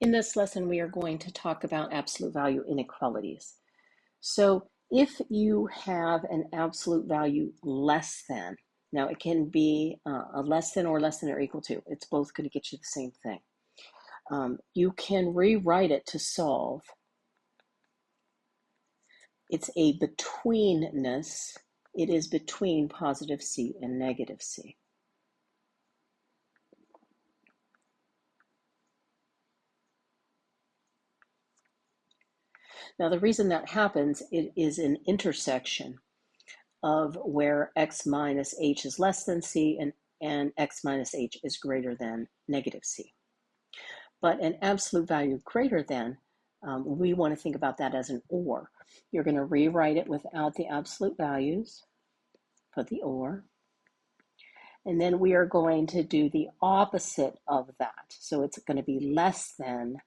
In this lesson, we are going to talk about absolute value inequalities. So if you have an absolute value less than, now it can be a less than or equal to, it's both going to get you the same thing. You can rewrite it to solve. It's a betweenness. It is between positive C and negative C. Now, the reason that happens, it is an intersection of where x minus h is less than c and x minus h is greater than negative c. But an absolute value greater than, we want to think about that as an or. You're going to rewrite it without the absolute values, put the or, and then we are going to do the opposite of that. So it's going to be less than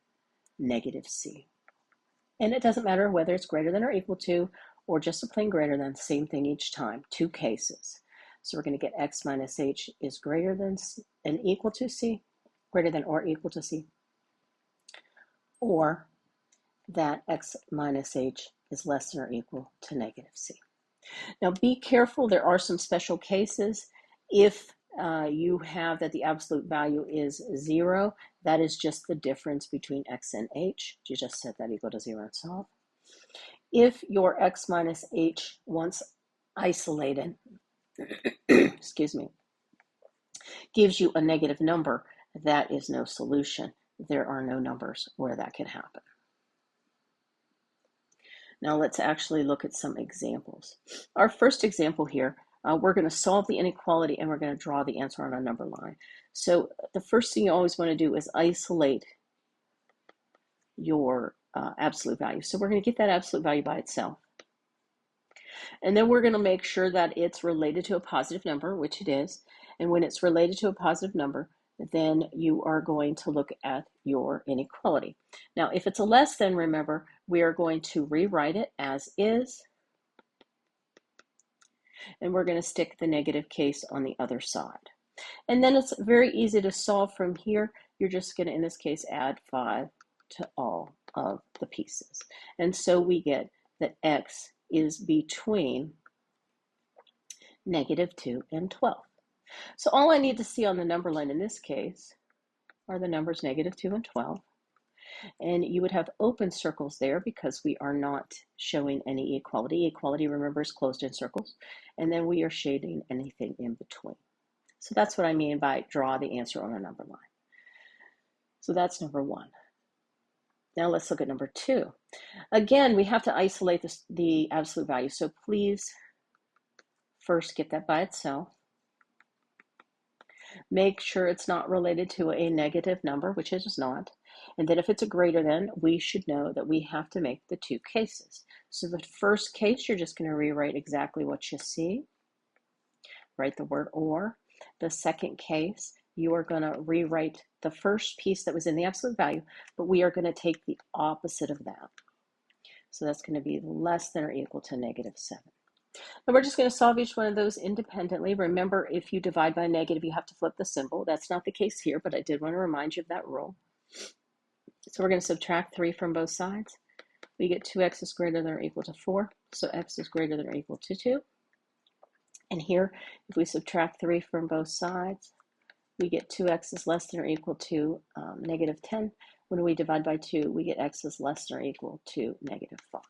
negative c. And it doesn't matter whether it's greater than or equal to, or just a plain greater than, same thing each time, two cases. So we're going to get x minus h is greater than and equal to c, greater than or equal to c, or that x minus h is less than or equal to negative c. Now be careful, there are some special cases. If you have that the absolute value is 0, that is just the difference between x and h. You just set that equal to 0 and solve. If your x minus h, once isolated, excuse me, gives you a negative number, that is no solution. There are no numbers where that can happen. Now let's actually look at some examples. Our first example here, we're going to solve the inequality and we're going to draw the answer on a number line. So the first thing you always want to do is isolate your absolute value. So we're going to get that absolute value by itself. And then we're going to make sure that it's related to a positive number, which it is. And when it's related to a positive number, then you are going to look at your inequality. Now, if it's a less than, remember, we are going to rewrite it as is. And we're going to stick the negative case on the other side. And then it's very easy to solve from here. You're just going to, in this case, add 5 to all of the pieces. And so we get that x is between -2 and 12. So all I need to see on the number line in this case are the numbers -2 and 12. And you would have open circles there because we are not showing any equality. Equality, remember, is closed in circles. And then we are shading anything in between. So that's what I mean by draw the answer on a number line. So that's number 1. Now let's look at number 2. Again, we have to isolate the absolute value. So please first get that by itself. Make sure it's not related to a negative number, which it is not. And then if it's a greater than, we should know that we have to make the two cases. So the first case, you're just going to rewrite exactly what you see. Write the word or. The second case, you are going to rewrite the first piece that was in the absolute value, but we are going to take the opposite of that. So that's going to be less than or equal to -7. And we're just going to solve each one of those independently. Remember, if you divide by negative, you have to flip the symbol. That's not the case here, but I did want to remind you of that rule. So we're going to subtract 3 from both sides. We get 2x is greater than or equal to 4, so x is greater than or equal to 2. And here, if we subtract 3 from both sides, we get 2x is less than or equal to -10. When we divide by 2, we get x is less than or equal to -5.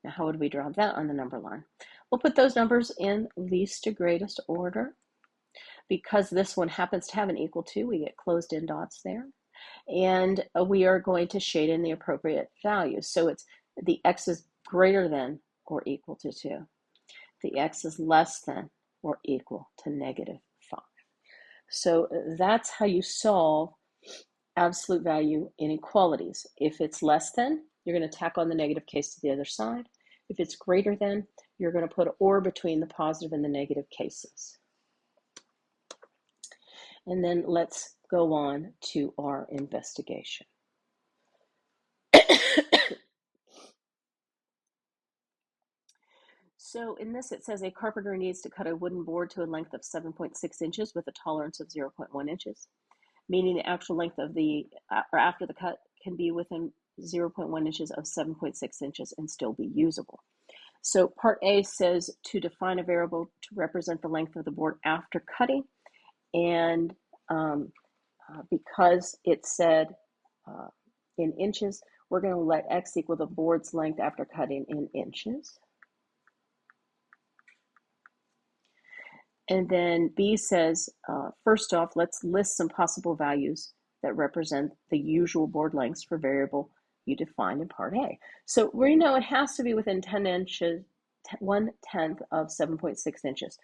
Now, how would we draw that on the number line? We'll put those numbers in least to greatest order. Because this one happens to have an equal to, we get closed-in dots there. And we are going to shade in the appropriate values. So it's the x is greater than or equal to 2. The x is less than or equal to -5. So that's how you solve absolute value inequalities. If it's less than, you're going to tack on the negative case to the other side. If it's greater than, you're going to put or between the positive and the negative cases. And then let's go on to our investigation. So in this, it says a carpenter needs to cut a wooden board to a length of 7.6 inches with a tolerance of 0.1 inches. meaning the actual length of the, or after the cut, can be within 0.1 inches of 7.6 inches and still be usable. So part A says to define a variable to represent the length of the board after cutting, and because it said in inches, we're going to let x equal the board's length after cutting in inches. And then B says, first off, let's list some possible values that represent the usual board lengths for variable you defined in part A. So we know it has to be within 10 inches, 1/10 of 7.6 inches.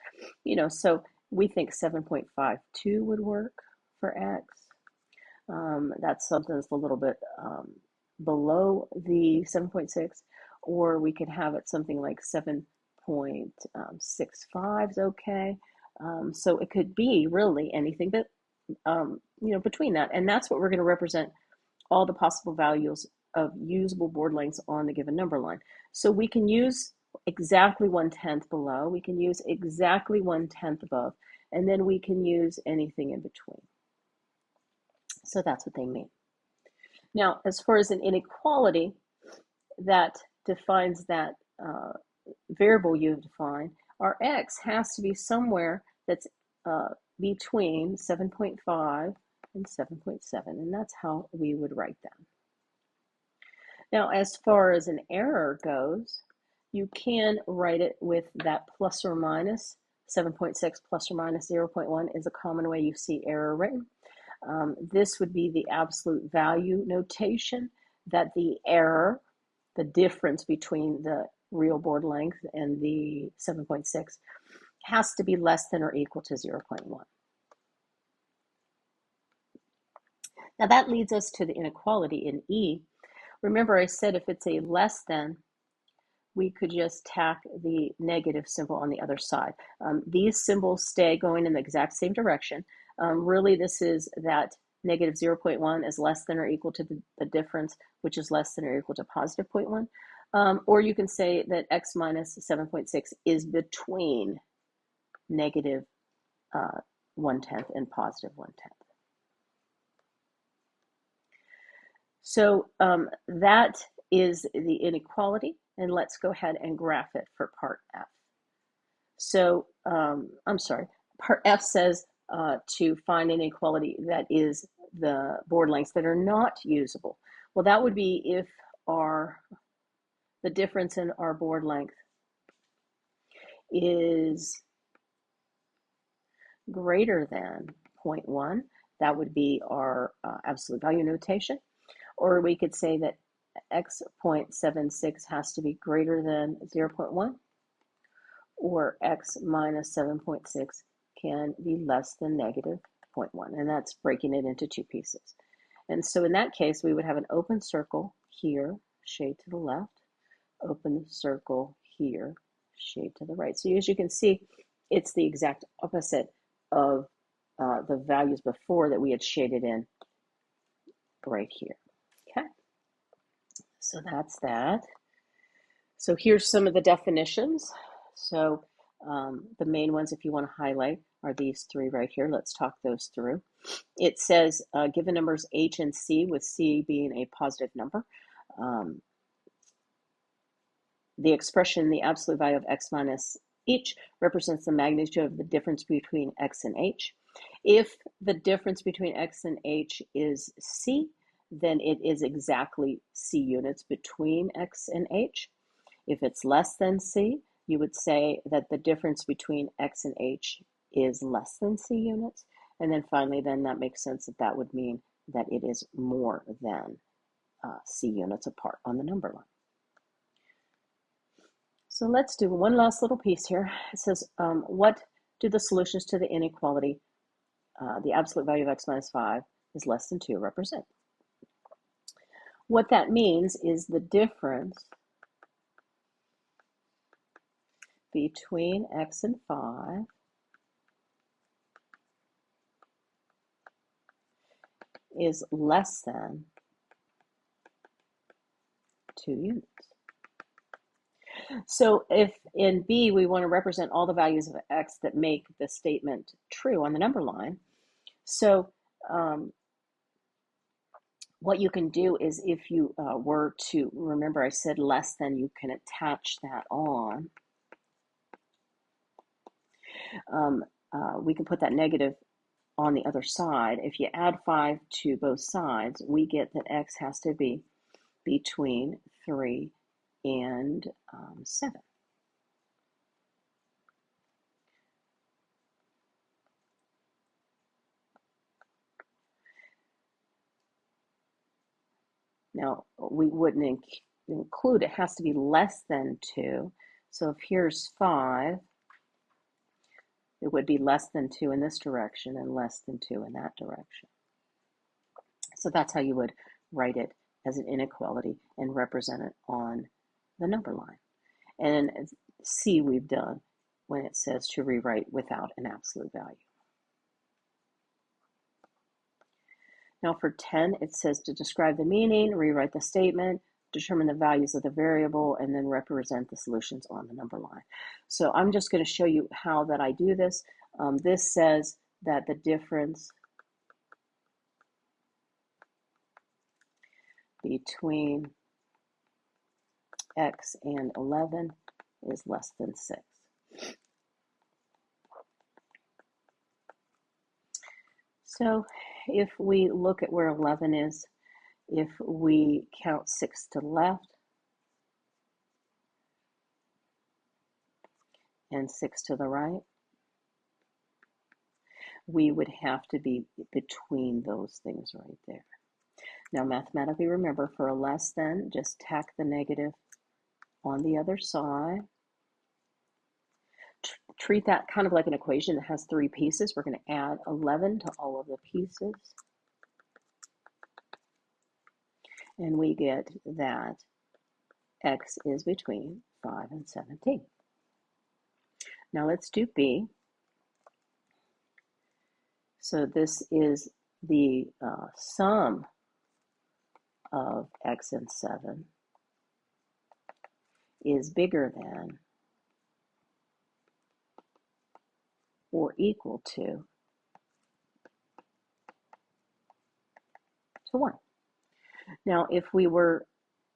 So we think 7.52 would work for x. That's something that's a little bit below the 7.6, or we could have it something like 7.65 is okay. So it could be really anything but, between that. And that's what we're going to represent all the possible values of usable board lengths on the given number line. So we can use exactly 1/10 below, we can use exactly 1/10 above, and then we can use anything in between. So that's what they mean. Now, as far as an inequality that defines that variable you've defined, our x has to be somewhere that's between 7.5 and 7.7, and that's how we would write them. Now, as far as an error goes, you can write it with that plus or minus. 7.6 plus or minus 0.1 is a common way you see error written. This would be the absolute value notation, that the error, the difference between the real board length and the 7.6, has to be less than or equal to 0.1. Now that leads us to the inequality in E. Remember, I said if it's a less than, we could just tack the negative symbol on the other side. These symbols stay going in the exact same direction. Really, this is that negative 0.1 is less than or equal to the difference, which is less than or equal to positive 0.1. Or you can say that x minus 7.6 is between negative 1/10 and positive 1/10. So that is the inequality, and let's go ahead and graph it for part F. So, part F says to find an inequality that is the board lengths that are not usable. Well, that would be if the difference in our board length is greater than 0.1. That would be our absolute value notation. Or we could say that x 0.76 has to be greater than 0.1, or x minus 7.6 can be less than negative 0.1, and that's breaking it into two pieces. And so in that case, we would have an open circle here, shade to the left, open circle here, shade to the right. So as you can see, it's the exact opposite of the values before that we had shaded in right here. Okay, so that's that. So here's some of the definitions. So the main ones, if you want to highlight, are these three right here. Let's talk those through. It says given numbers h and c, with c being a positive number, the expression, the absolute value of x minus h, represents the magnitude of the difference between x and h. If the difference between x and h is c, then it is exactly c units between x and h. If it's less than c, you would say that the difference between x and h is less than c units. And then finally, then that makes sense that that would mean that it is more than c units apart on the number line. So let's do one last little piece here. It says, what do the solutions to the inequality, the absolute value of x minus 5 is less than 2, represent? What that means is the difference between x and 5 is less than 2 units. So if in B we want to represent all the values of x that make the statement true on the number line, so what you can do is if you were to, remember I said less than, you can attach that on. We can put that negative on the other side. If you add 5 to both sides, we get that x has to be between 3 and 7. Now, we wouldn't include, it has to be less than 2. So if here's 5, it would be less than 2 in this direction and less than 2 in that direction. So that's how you would write it as an inequality and represent it on the number line. And C we've done when it says to rewrite without an absolute value. Now for 10, it says to describe the meaning, rewrite the statement, determine the values of the variable, and then represent the solutions on the number line. So I'm just going to show you how that I do this. This says that the difference between x and 11 is less than 6. So if we look at where 11 is, if we count 6 to the left and 6 to the right, we would have to be between those things right there. Now mathematically, remember, for a less than, just tack the negative on the other side. Treat that kind of like an equation that has 3 pieces. We're going to add 11 to all of the pieces. And we get that x is between 5 and 17. Now let's do B. So this is the sum of x and 7 is bigger than or equal to 1. Now, if we were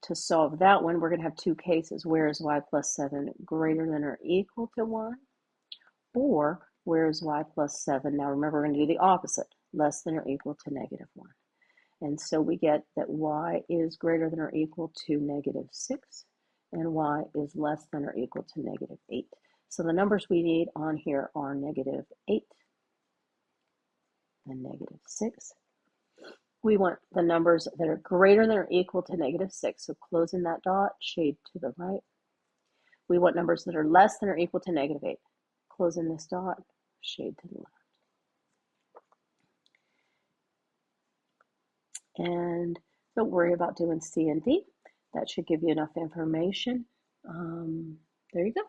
to solve that one, we're going to have 2 cases. Where is y plus 7 greater than or equal to 1? Or where is y plus 7? Now remember, we're going to do the opposite, less than or equal to negative 1. And so we get that y is greater than or equal to negative 6, and y is less than or equal to negative 8. So the numbers we need on here are negative 8 and negative 6. We want the numbers that are greater than or equal to negative 6. So closing that dot, shade to the right. We want numbers that are less than or equal to negative 8. Closing this dot, shade to the left. And don't worry about doing C and D. That should give you enough information. There you go.